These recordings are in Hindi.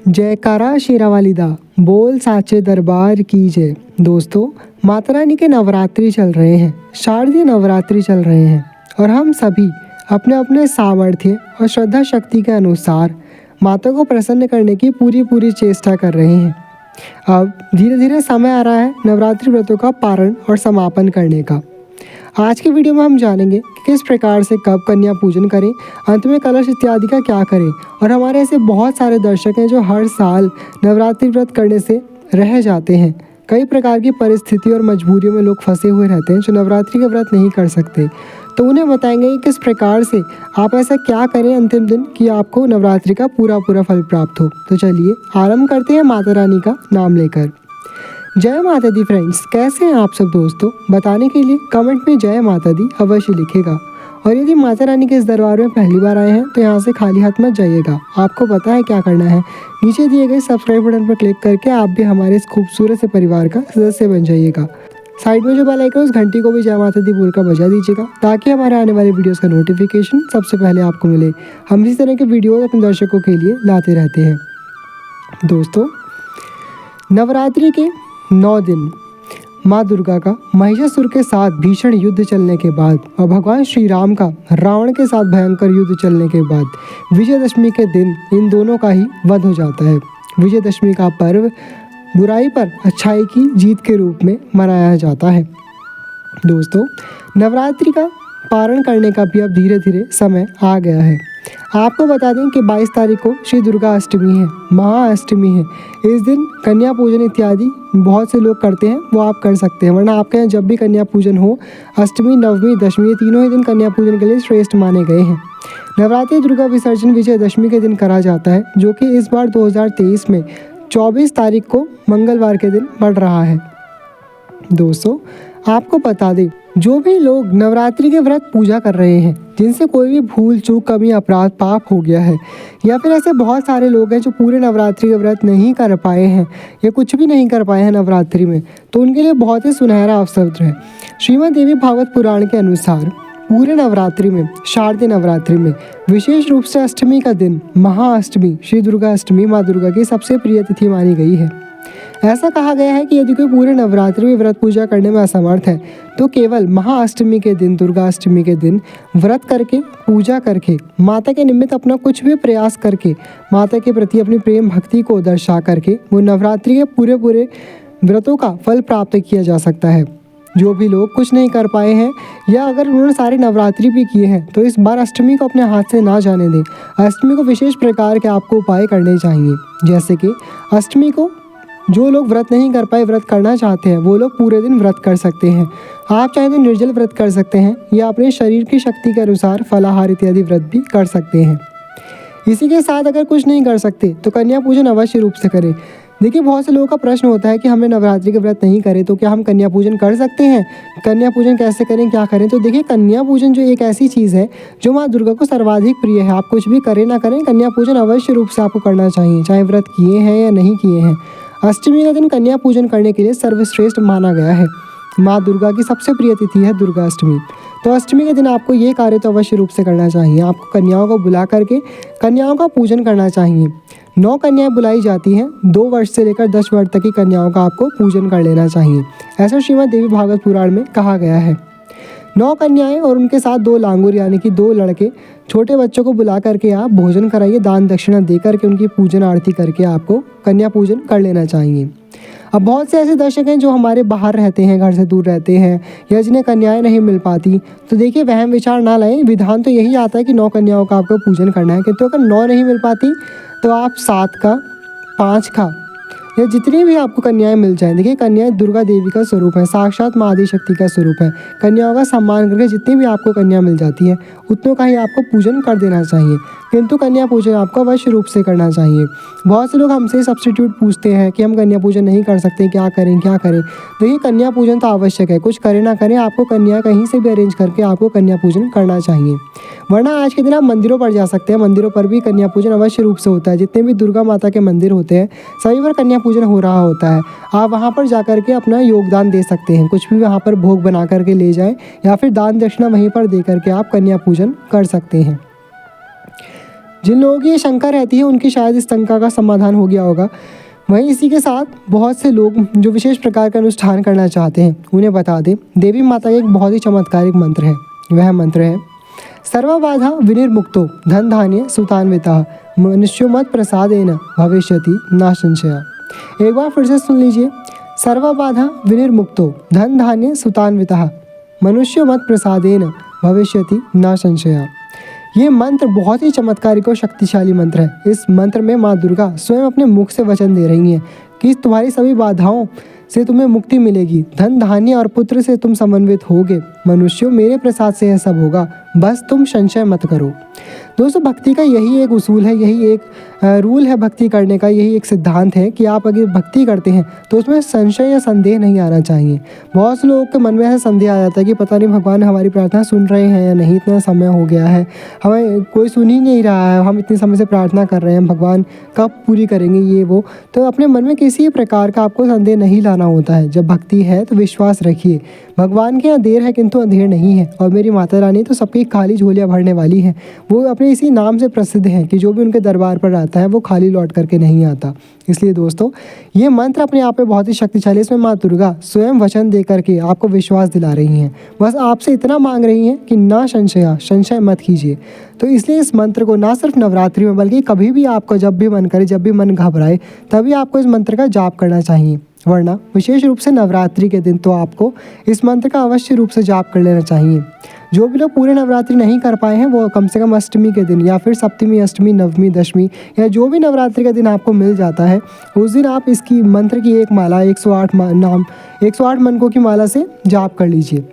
जयकारा शेरावाली दा बोल साचे दरबार की जय। दोस्तों, माता रानी के नवरात्रि चल रहे हैं, शारदीय नवरात्रि चल रहे हैं और हम सभी अपने अपने सामर्थ्य और श्रद्धा शक्ति के अनुसार माता को प्रसन्न करने की पूरी चेष्टा कर रहे हैं। अब धीरे धीरे समय आ रहा है नवरात्रि व्रतों का पारण और समापन करने का। आज के वीडियो में हम जानेंगे कि किस प्रकार से कब कन्या पूजन करें, अंत में कलश इत्यादि का क्या करें। और हमारे ऐसे बहुत सारे दर्शक हैं जो हर साल नवरात्रि व्रत करने से रह जाते हैं। कई प्रकार की परिस्थिति और मजबूरियों में लोग फंसे हुए रहते हैं जो नवरात्रि के व्रत नहीं कर सकते। तो उन्हें बताएंगे कि किस प्रकार से आप ऐसा क्या करें अंतिम दिन कि आपको नवरात्रि का पूरा फल प्राप्त हो। तो चलिए आरंभ करते हैं माता रानी का नाम लेकर। जय माता दी फ्रेंड्स, कैसे हैं आप सब दोस्तों? बताने के लिए कमेंट में जय माता दी अवश्य लिखेगा। और यदि माता रानी के इस दरबार में पहली बार आए हैं तो यहाँ से खाली हाथ मत जाइएगा। आपको पता है क्या करना है, नीचे दिए गए सब्सक्राइब बटन पर क्लिक करके आप भी हमारे इस खूबसूरत से परिवार का सदस्य बन जाइएगा। साइड में जो बेल आइकन उस घंटी को भी जय माता दी बोलकर बजा दीजिएगा ताकि हमारे आने वाले वीडियोस का नोटिफिकेशन सबसे पहले आपको मिले। हम इस तरह के वीडियो अपने दर्शकों के लिए लाते रहते हैं। दोस्तों, नवरात्रि के 9 दिन माँ दुर्गा का महिषासुर के साथ भीषण युद्ध चलने के बाद और भगवान श्री राम का रावण के साथ भयंकर युद्ध चलने के बाद विजयदशमी के दिन इन दोनों का ही वध हो जाता है। विजयदशमी का पर्व बुराई पर अच्छाई की जीत के रूप में मनाया जाता है। दोस्तों, नवरात्रि का पारण करने का भी अब धीरे धीरे समय आ गया है। आपको बता दें कि 22 तारीख को श्री दुर्गा अष्टमी है, महाअष्टमी है। इस दिन कन्या पूजन इत्यादि बहुत से लोग करते हैं, वो आप कर सकते हैं। वरना आपके यहाँ जब भी कन्या पूजन हो, अष्टमी, नवमी, दशमी, ये तीनों ही दिन कन्या पूजन के लिए श्रेष्ठ माने गए हैं। नवरात्रि दुर्गा विसर्जन विजयदशमी के दिन करा जाता है, जो कि इस बार 2023 में 24 तारीख को मंगलवार के दिन पड़ रहा है। दोस्तों, आपको बता दें, जो भी लोग नवरात्रि के व्रत पूजा कर रहे हैं, जिनसे कोई भी भूल चूक कमी अपराध पाप हो गया है, या फिर ऐसे बहुत सारे लोग हैं जो पूरे नवरात्रि के व्रत नहीं कर पाए हैं या कुछ भी नहीं कर पाए हैं नवरात्रि में, तो उनके लिए बहुत ही सुनहरा अवसर है। श्रीमद् देवी भागवत पुराण के अनुसार पूरे नवरात्रि में, शारदीय नवरात्रि में विशेष रूप से अष्टमी का दिन, महाअष्टमी, श्री दुर्गा अष्टमी माँ दुर्गा की सबसे प्रिय तिथि मानी गई है। ऐसा कहा गया है कि यदि कोई पूरे नवरात्रि में व्रत पूजा करने में असमर्थ है तो केवल महाअष्टमी के दिन, दुर्गा अष्टमी के दिन व्रत करके, पूजा करके, माता के निमित्त अपना कुछ भी प्रयास करके, माता के प्रति अपनी प्रेम भक्ति को दर्शा करके वो नवरात्रि के पूरे व्रतों का फल प्राप्त किया जा सकता है। जो भी लोग कुछ नहीं कर पाए हैं या अगर उन्होंने सारे नवरात्रि भी किए हैं तो इस बार अष्टमी को अपने हाथ से ना जाने दें। अष्टमी को विशेष प्रकार के आपको उपाय करने चाहिए, जैसे कि अष्टमी को जो लोग व्रत नहीं कर पाए, व्रत करना चाहते हैं, वो लोग पूरे दिन व्रत कर सकते हैं। आप चाहें तो निर्जल व्रत कर सकते हैं या अपने शरीर की शक्ति के अनुसार फलाहार इत्यादि व्रत भी कर सकते हैं। इसी के साथ अगर कुछ नहीं कर सकते तो कन्या पूजन अवश्य रूप से करें। देखिए, बहुत से लोगों का प्रश्न होता है कि हमने नवरात्रि के व्रत नहीं करे तो क्या हम कन्या पूजन कर सकते हैं? कन्या पूजन कैसे करें, क्या करें? तो देखिए, कन्या पूजन जो एक ऐसी चीज़ है जो माँ दुर्गा को सर्वाधिक प्रिय है। आप कुछ भी करें ना करें, कन्या पूजन अवश्य रूप से आपको करना चाहिए, चाहे व्रत किए हैं या नहीं किए हैं। अष्टमी का दिन कन्या पूजन करने के लिए सर्वश्रेष्ठ माना गया है। माँ दुर्गा की सबसे प्रिय तिथि है दुर्गा अष्टमी। तो अष्टमी के दिन आपको ये कार्य तो अवश्य रूप से करना चाहिए। आपको कन्याओं को बुला करके कन्याओं का पूजन करना चाहिए। 9 कन्याएं बुलाई जाती हैं। 2 वर्ष से लेकर 10 वर्ष तक की कन्याओं का आपको पूजन कर लेना चाहिए, ऐसा श्रीमद् देवी भागवत पुराण में कहा गया है। 9 कन्याएं और उनके साथ 2 लांगुर यानी कि 2 लड़के, छोटे बच्चों को बुला करके आप भोजन कराइए, दान दक्षिणा दे करके उनकी पूजन आरती करके आपको कन्या पूजन कर लेना चाहिए। अब बहुत से ऐसे दर्शक हैं जो हमारे बाहर रहते हैं, घर से दूर रहते हैं या जिन्हें कन्याएं नहीं मिल पाती, तो देखिए वहम विचार ना लाएं। विधान तो यही आता है कि 9 कन्याओं का आपको पूजन करना है, किंतु अगर 9 नहीं मिल पाती तो आप 7 का, 5 का या जितनी भी आपको कन्याएं मिल जाएं। देखिए, कन्याएं दुर्गा देवी का स्वरूप है, साक्षात माँ आदिशक्ति का स्वरूप है। कन्याओं का सम्मान करके जितनी भी आपको कन्या मिल जाती है उतनों का ही आपको पूजन कर देना चाहिए, किंतु कन्या पूजन आपको अवश्य रूप से करना चाहिए। बहुत से लोग हमसे सब्स्टिट्यूट पूछते हैं कि हम कन्या पूजन नहीं कर सकते, क्या करें क्या करें। देखिए, कन्या पूजन तो आवश्यक है, कुछ करें ना करें, आपको कन्या कहीं से भी अरेंज करके आपको कन्या पूजन करना चाहिए। वरना आज के दिन आप मंदिरों पर जा सकते हैं, मंदिरों पर भी कन्या पूजन अवश्य रूप से होता है। जितने भी दुर्गा माता के मंदिर होते हैं सभी पर कन्या पूजन हो रहा होता है। आप वहाँ पर जा करके अपना योगदान दे सकते हैं, कुछ भी वहाँ पर भोग बना करके ले जाएं या फिर दान दक्षिणा वहीं पर दे करके आप कन्या पूजन कर सकते हैं। जिन लोगों की ये शंका रहती है उनकी शायद इस शंका का समाधान हो गया होगा। वहीं इसी के साथ बहुत से लोग जो विशेष प्रकार का अनुष्ठान करना चाहते हैं उन्हें बता दें, देवी माता का एक बहुत ही चमत्कारिक मंत्र है। वह मंत्र है सर्वबाधा विनिर्मुक्तो धन धान्य सुतान्विता मनुष्यो मत प्रसादेन भविष्यति न संशया। एक बार फिर से सुन लीजिए, सर्वबाधा विनिर्मुक्तो धन धान्य सुतान्विता मनुष्यो मत प्रसादेन भविष्यति न संशया। ये मंत्र बहुत ही चमत्कारिक और शक्तिशाली मंत्र है। इस मंत्र में माँ दुर्गा स्वयं अपने मुख से वचन दे रही हैं कि तुम्हारी सभी बाधाओं से तुम्हें मुक्ति मिलेगी, धन धान्य और पुत्र से तुम समन्वित होगे, मनुष्यों मेरे प्रसाद से यह सब होगा, बस तुम संशय मत करो। दोस्तों, भक्ति का यही एक उसूल है, यही एक रूल है भक्ति करने का, यही एक सिद्धांत है कि आप अगर भक्ति करते हैं तो उसमें संशय या संदेह नहीं आना चाहिए। बहुत से लोगों के मन में ऐसा संदेह आ जाता है कि पता नहीं भगवान हमारी प्रार्थना सुन रहे हैं या नहीं, इतना समय हो गया है, हमें कोई सुन ही नहीं रहा है, हम इतने समय से प्रार्थना कर रहे हैं, भगवान कब पूरी करेंगे ये वो। तो अपने मन में किसी प्रकार का आपको संदेह नहीं लाना होता है। जब भक्ति है तो विश्वास रखिए, भगवान के यहाँ देर है किंतु अंधेर नहीं है, और मेरी माता रानी तो सबकी खाली झोलियाँ भरने वाली हैं। वो अपने इसी नाम से प्रसिद्ध हैं कि जो भी उनके दरबार पर आता है वो खाली लौट करके नहीं आता। इसलिए दोस्तों, ये मंत्र अपने आप में बहुत ही शक्तिशाली, इसमें माँ दुर्गा स्वयं वचन दे करके आपको विश्वास दिला रही हैं। बस आपसे इतना मांग रही हैं कि ना संशय मत कीजिए। तो इसलिए इस मंत्र को ना सिर्फ नवरात्रि में बल्कि कभी भी आपको जब भी मन करे, जब भी मन घबराए, तभी आपको इस मंत्र का जाप करना चाहिए। वरना विशेष रूप से नवरात्रि के दिन तो आपको इस मंत्र का अवश्य रूप से जाप कर लेना चाहिए। जो भी लोग पूरे नवरात्रि नहीं कर पाए हैं वो कम से कम अष्टमी के दिन या फिर सप्तमी, अष्टमी, नवमी, दशमी या जो भी नवरात्रि का दिन आपको मिल जाता है उस दिन आप इसकी मंत्र की एक माला 108 मनकों की माला से जाप कर लीजिए।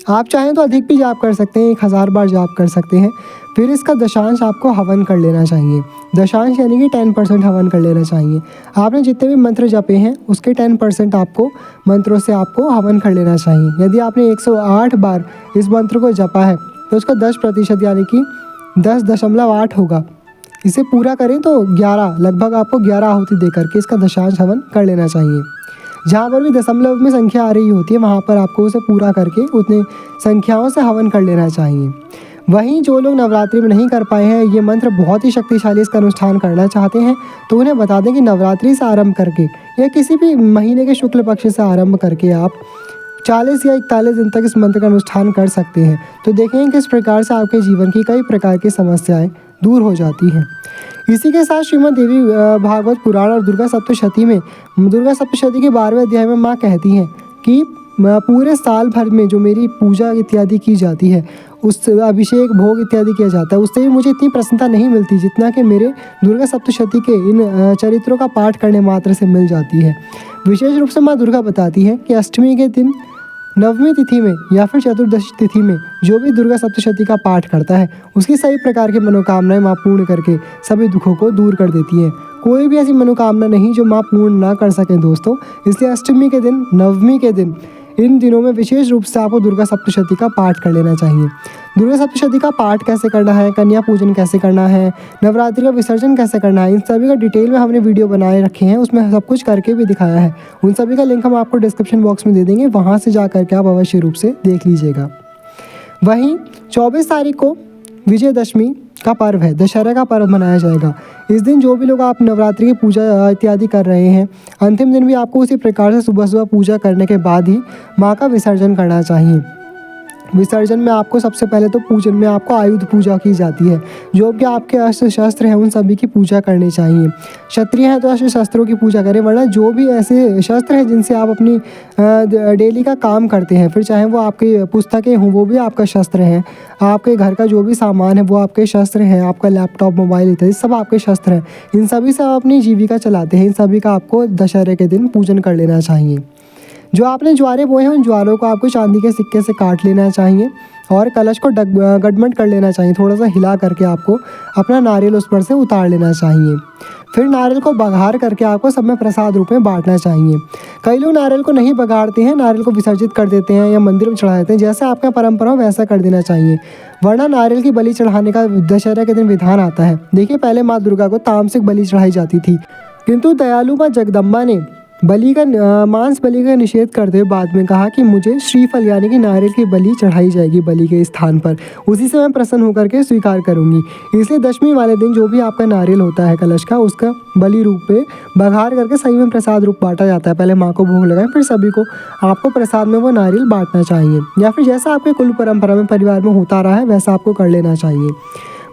आप चाहें तो अधिक भी जाप कर सकते हैं, 1000 बार जाप कर सकते हैं। फिर इसका दशांश आपको हवन कर लेना चाहिए। दशांश यानी कि 10% हवन कर लेना चाहिए। आपने जितने भी मंत्र जपे हैं उसके 10% आपको मंत्रों से आपको हवन कर लेना चाहिए। यदि आपने 108 बार इस मंत्र को जपा है तो उसका 10% यानी कि 10.8 होगा। इसे पूरा करें तो 11 लगभग आपको 11 आहुति दे करके इसका दशांश हवन कर लेना चाहिए। जहाँ पर भी दशमलव में संख्या आ रही होती है वहाँ पर आपको उसे पूरा करके उतने संख्याओं से हवन कर लेना चाहिए। वहीं जो लोग नवरात्रि में नहीं कर पाए हैं, ये मंत्र बहुत ही शक्तिशाली, इसका अनुष्ठान करना चाहते हैं तो उन्हें बता दें कि नवरात्रि से आरंभ करके या किसी भी महीने के शुक्ल पक्ष से आरंभ करके आप 40 या 41 दिन तक इस मंत्र का अनुष्ठान कर सकते हैं। तो देखेंगे किस प्रकार से आपके जीवन की कई प्रकार की समस्याएं दूर हो जाती हैं। इसी के साथ श्रीमद् देवी भागवत पुराण और दुर्गा सप्तशती के 12वें अध्याय में माँ कहती हैं कि पूरे साल भर में जो मेरी पूजा इत्यादि की जाती है, उस अभिषेक भोग इत्यादि किया जाता है, उससे भी मुझे इतनी प्रसन्नता नहीं मिलती जितना कि मेरे दुर्गा सप्तशती के इन चरित्रों का पाठ करने मात्र से मिल जाती है। विशेष रूप से माँ दुर्गा बताती है कि अष्टमी के दिन, नवमी तिथि में या फिर चतुर्दशी तिथि में जो भी दुर्गा सप्तशती का पाठ करता है उसकी सभी प्रकार की मनोकामनाएं माँ पूर्ण करके सभी दुखों को दूर कर देती है। कोई भी ऐसी मनोकामना नहीं जो माँ पूर्ण ना कर सकें दोस्तों। इसलिए अष्टमी के दिन, नवमी के दिन, इन दिनों में विशेष रूप से आपको दुर्गा सप्तशती का पाठ कर लेना चाहिए। दुर्गा सप्तशती का पाठ कैसे करना है, कन्या पूजन कैसे करना है, नवरात्रि का विसर्जन कैसे करना है, इन सभी का डिटेल में हमने वीडियो बनाए रखे हैं, उसमें सब कुछ करके भी दिखाया है। उन सभी का लिंक हम आपको डिस्क्रिप्शन बॉक्स में दे देंगे, वहाँ से जा करके आप अवश्य रूप से देख लीजिएगा। वहीं 24 तारीख को विजयदशमी का पर्व है, दशहरा का पर्व मनाया जाएगा। इस दिन जो भी लोग आप नवरात्रि की पूजा इत्यादि कर रहे हैं, अंतिम दिन भी आपको उसी प्रकार से सुबह सुबह पूजा करने के बाद ही माँ का विसर्जन करना चाहिए। विसर्जन में आपको सबसे पहले तो पूजन में आपको आयुध पूजा की जाती है। जो भी आपके अस्त्र शस्त्र हैं उन सभी की पूजा करनी चाहिए। क्षत्रिय हैं तो अस्त्र शस्त्रों की पूजा करें, वरना जो भी ऐसे शस्त्र हैं जिनसे आप अपनी डेली का काम करते हैं, फिर चाहे वो आपकी पुस्तकें हों वो भी आपका शस्त्र है, आपके घर का जो भी सामान है वो आपके शस्त्र हैं, आपका लैपटॉप, मोबाइल इत्यादि सब आपके शस्त्र हैं। इन सभी से आप अपनी जीविका चलाते हैं, इन सभी का आपको दशहरे के दिन पूजन कर लेना चाहिए। जो आपने ज्वारे बोए हैं उन ज्वारों को आपको चांदी के सिक्के से काट लेना चाहिए और कलश को गडमट कर लेना चाहिए। थोड़ा सा हिला करके आपको अपना नारियल उस पर से उतार लेना चाहिए। फिर नारियल को बघार करके आपको सब में प्रसाद रूप में बांटना चाहिए। कई लोग नारियल को नहीं बघाड़ते हैं, नारियल को विसर्जित कर देते हैं या मंदिर में चढ़ा देते हैं। जैसा आपका परंपरा हो वैसा कर देना चाहिए, वरना नारियल की बलि चढ़ाने का दशहरा के दिन विधान आता है। देखिए, पहले माँ दुर्गा को तामसिक बलि चढ़ाई जाती थी, किंतु दयालु माँ जगदम्बा ने मांस बलि का निषेध करते हुए बाद में कहा कि मुझे श्रीफल यानी कि नारियल की बलि चढ़ाई जाएगी बलि के स्थान पर, उसी से मैं प्रसन्न होकर के स्वीकार करूंगी। इसलिए दशमी वाले दिन जो भी आपका नारियल होता है कलश का, उसका बलि रूप में बघार करके सही में प्रसाद रूप बांटा जाता है। पहले माँ को भोग लगाएं, फिर सभी को आपको प्रसाद में वो नारियल बांटना चाहिए, या फिर जैसा आपके कुल परंपरा में परिवार में होता रहा है वैसा आपको कर लेना चाहिए।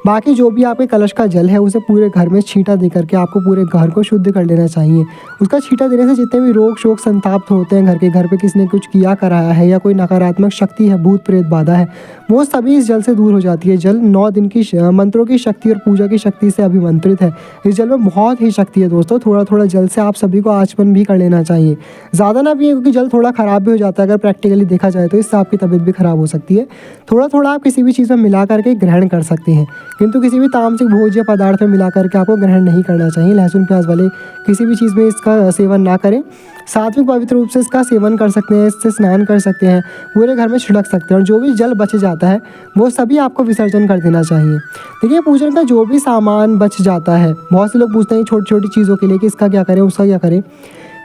बाकी जो भी आपके कलश का जल है उसे पूरे घर में छींटा दे करके आपको पूरे घर को शुद्ध कर लेना चाहिए। उसका छींटा देने से जितने भी रोग शोक संताप होते हैं घर पे किसी ने कुछ किया कराया है या कोई नकारात्मक शक्ति है, भूत प्रेत बाधा है, वो सभी इस जल से दूर हो जाती है। जल 9 दिन की मंत्रों की शक्ति और पूजा की शक्ति से अभिमंत्रित है। इस जल में बहुत ही शक्ति है दोस्तों। थोड़ा थोड़ा जल से आप सभी को आचमन भी कर लेना चाहिए, ज़्यादा ना पिए क्योंकि जल थोड़ा ख़राब भी हो जाता है अगर प्रैक्टिकली देखा जाए तो, इससे आपकी तबीयत भी ख़राब हो सकती है। थोड़ा थोड़ा आप किसी भी चीज़ में मिला करके ग्रहण कर सकते हैं, किंतु किसी भी तामसिक भोज्य पदार्थ में मिला करके आपको ग्रहण नहीं करना चाहिए। लहसुन प्याज वाले किसी भी चीज़ में इसका सेवन ना करें। सात्विक पवित्र रूप से इसका सेवन कर सकते हैं, इससे स्नान कर सकते हैं, पूरे घर में छिड़क सकते हैं, और जो भी जल बच जाता है वो सभी आपको विसर्जन कर देना चाहिए। देखिए, पूजन का जो भी सामान बच जाता है, बहुत से लोग पूछते हैं छोटी छोटी चीज़ों के लिए कि इसका क्या करें उसका क्या करें।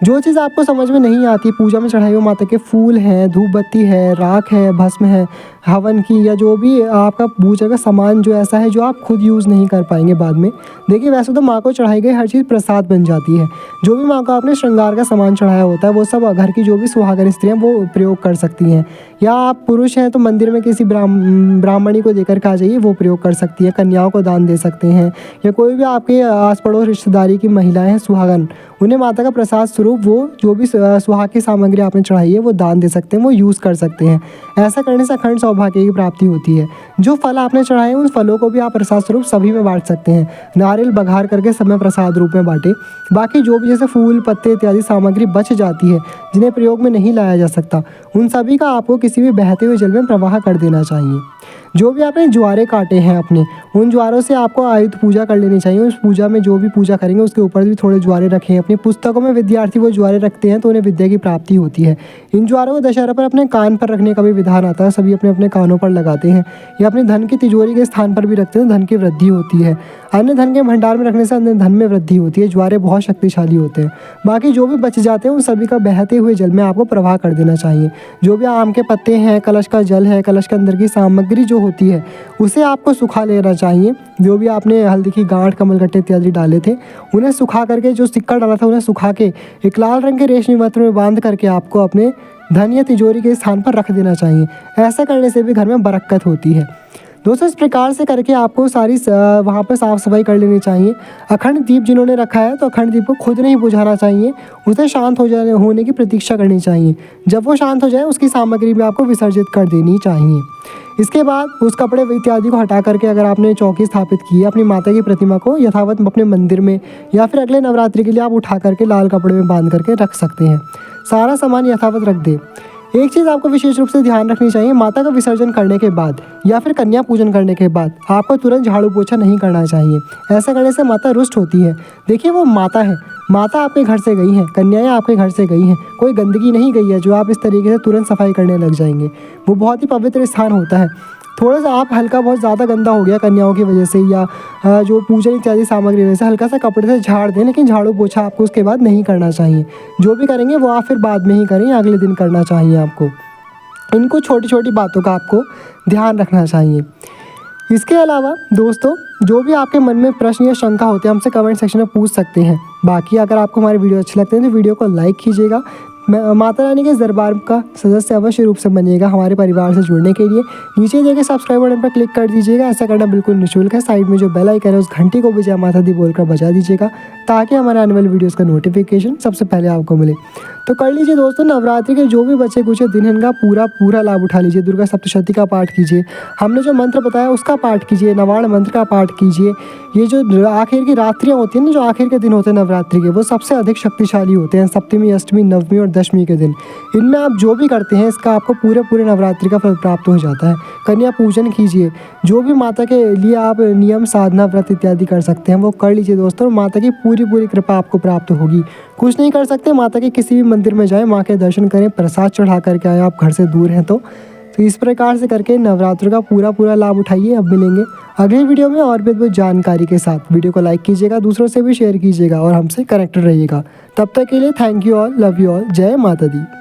जो चीज़ आपको समझ में नहीं आती, पूजा में चढ़ाई हुई माता के फूल हैं, धूप बत्ती है, राख है, भस्म है हवन की, या जो भी आपका पूजा का सामान जो ऐसा है जो आप खुद यूज़ नहीं कर पाएंगे बाद में। देखिए, वैसे तो माँ को चढ़ाई गई हर चीज़ प्रसाद बन जाती है। जो भी माँ को आपने श्रृंगार का सामान चढ़ाया होता है वो सब घर की जो भी सुहागन स्त्रियाँ वो प्रयोग कर सकती हैं, या आप पुरुष हैं तो मंदिर में किसी ब्राह्मणी को देकर के आ जाइए, वो प्रयोग कर सकती है। कन्याओं को दान दे सकते हैं, या कोई भी आपके आस पड़ोस रिश्तेदारी की महिलाएं हैं सुहागन, उन्हें माता का प्रसाद स्वरूप वो जो भी सुहाग की सामग्री आपने चढ़ाई है वो दान दे सकते हैं, वो यूज़ कर सकते हैं। ऐसा करने से अखंड सौभाग्य की प्राप्ति होती है। जो फल आपने चढ़ाए उन फलों को भी आप प्रसाद स्वरूप सभी में बांट सकते हैं। नारियल बघार करके सब में प्रसाद रूप में बांटे। बाकी जो भी जैसे फूल पत्ते इत्यादि सामग्री बच जाती है जिन्हें प्रयोग में नहीं लाया जा सकता, उन सभी का आपको किसी भी बहते हुए जल में प्रवाह कर देना चाहिए। जो भी आपने ज्वारे काटे हैं अपने, उन ज्वारों से आपको आयुध पूजा कर लेनी चाहिए। उस पूजा में जो भी पूजा करेंगे उसके ऊपर भी थोड़े ज्वारे रखें। अपनी पुस्तकों में विद्यार्थी वो ज्वारे रखते हैं तो उन्हें विद्या की प्राप्ति होती है। इन ज्वारों को दशहरा पर अपने कान पर रखने का भी विधान आता है, सभी अपने अपने कानों पर लगाते हैं, या अपने धन की तिजोरी के स्थान पर भी रखते हैं, धन की वृद्धि होती है। अन्य धन के भंडार में रखने से अन्य धन में वृद्धि होती है। ज्वारे बहुत शक्तिशाली होते हैं। बाकी जो भी बच जाते हैं उन सभी का बहते हुए जल में आपको प्रवाह कर देना चाहिए। जो भी आम के पत्ते हैं, कलश का जल है, कलश के अंदर की सामग्री जो होती है उसे आपको सुखा लेना चाहिए। जो भी आपने हल्दी की गांठ, कमलगट्टे इत्यादि डाले थे उन्हें सुखा करके, जो सिक्का डाला था उन्हें सुखा के एक लाल रंग के रेशमी वस्त्र में बांध करके आपको अपने धन या तिजोरी के स्थान पर रख देना चाहिए। ऐसा करने से भी घर में बरकत होती है। दोस्तों, इस प्रकार से करके आपको सारी वहाँ पर साफ़ सफाई कर लेनी चाहिए। अखंड दीप जिन्होंने रखा है तो अखंड दीप को खुद नहीं बुझाना चाहिए, उसे शांत होने की प्रतीक्षा करनी चाहिए। जब वो शांत हो जाए उसकी सामग्री भी आपको विसर्जित कर देनी चाहिए। इसके बाद उस कपड़े इत्यादि को हटा करके अगर आपने चौकी स्थापित की है, अपनी माता की प्रतिमा को यथावत अपने मंदिर में या फिर अगले नवरात्रि के लिए आप उठा करके लाल कपड़े में बांध करके रख सकते हैं। सारा सामान यथावत रख दे। एक चीज़ आपको विशेष रूप से ध्यान रखनी चाहिए, माता का विसर्जन करने के बाद या फिर कन्या पूजन करने के बाद आपको तुरंत झाड़ू पोछा नहीं करना चाहिए। ऐसा करने से माता रुष्ट होती है। देखिए, वो माता है, माता आपके घर से गई हैं, कन्याएं आपके घर से गई हैं, कोई गंदगी नहीं गई है जो आप इस तरीके से तुरंत सफाई करने लग जाएंगे। वो बहुत ही पवित्र स्थान होता है। थोड़ा सा आप हल्का बहुत ज़्यादा गंदा हो गया कन्याओं की वजह से या जो पूजन इत्यादि सामग्री वजह से, हल्का सा कपड़े से झाड़ दें, लेकिन झाड़ू पोछा आपको उसके बाद नहीं करना चाहिए। जो भी करेंगे वो आप फिर बाद में ही करें या अगले दिन करना चाहिए आपको। इनको छोटी छोटी बातों का आपको ध्यान रखना चाहिए। इसके अलावा दोस्तों, जो भी आपके मन में प्रश्न या शंका होते हैं हमसे कमेंट सेक्शन में पूछ सकते हैं। बाकी अगर आपको हमारे वीडियो अच्छे लगते हैं तो वीडियो को लाइक कीजिएगा। माता रानी के दरबार का सदस्य अवश्य रूप से बनिएगा हमारे परिवार से जुड़ने के लिए। नीचे दिए गए सब्सक्राइब बटन पर क्लिक कर दीजिएगा। ऐसा करना बिल्कुल निःशुल्क है। साइड में जो बेल आइकन है उस घंटी को भी जय माता दी बोलकर बजा दीजिएगा ताकि हमारे आने वाले वीडियोस का नोटिफिकेशन सबसे पहले आपको मिले। तो कर लीजिए दोस्तों, नवरात्रि के जो भी बचे कुछ दिन हैं इनका पूरा लाभ उठा लीजिए। दुर्गा सप्तशती का पाठ कीजिए, हमने जो मंत्र बताया उसका पाठ कीजिए, नवाण मंत्र का पाठ कीजिए। ये जो आखिर की रात्रियाँ होती हैं ना, जो आखिर के दिन होते हैं नवरात्रि के, वो सबसे अधिक शक्तिशाली होते हैं। सप्तमी, अष्टमी, नवमी और दशमी के दिन, इनमें आप जो भी करते हैं इसका आपको पूरे नवरात्रि का फल प्राप्त हो जाता है। कन्या पूजन कीजिए, जो भी माता के लिए आप नियम साधना व्रत इत्यादि कर सकते हैं वो कर लीजिए दोस्तों। माता की पूरी कृपा आपको प्राप्त होगी। कुछ नहीं कर सकते, माता के किसी भी मंदिर में जाएं, माँ के दर्शन करें, प्रसाद चढ़ा करके आए, आप घर से दूर हैं तो तो इस प्रकार से करके नवरात्र का पूरा लाभ उठाइए। अब मिलेंगे अगले वीडियो में और भी अद्भुत जानकारी के साथ। वीडियो को लाइक कीजिएगा, दूसरों से भी शेयर कीजिएगा और हमसे कनेक्टेड रहिएगा। तब तक के लिए thank you all, love you all, जय माता दी।